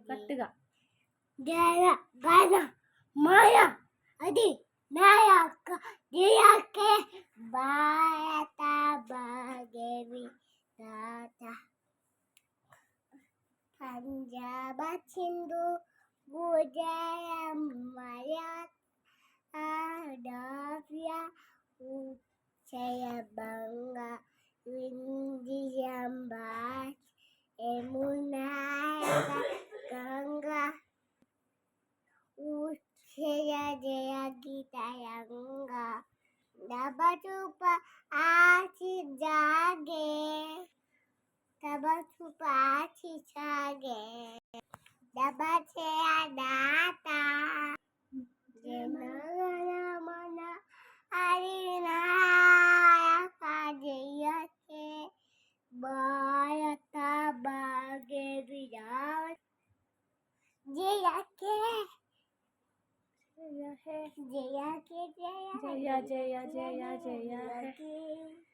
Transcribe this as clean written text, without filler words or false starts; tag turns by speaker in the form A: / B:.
A: గట్టిగా
B: జయ గాన మాయ అది నాయక దియకే భారత భాగేవి తాత పంజాబ సింధు గుజయ మయా ఆడావ్య ఉచ్చయ బంగా వింధ్యంబా యమునా గంగా ఉచ్చయ జయ గీతయంగా నభచుప ఆచి జాగే నభచుప ఆచి జాగే నభచయ దాత జనగణమన హరినాయక జయకే భారత భాగ్యవి జయకే
A: జయ హే
B: జయకే
A: జయ జయ జయ జయ హే
B: జయ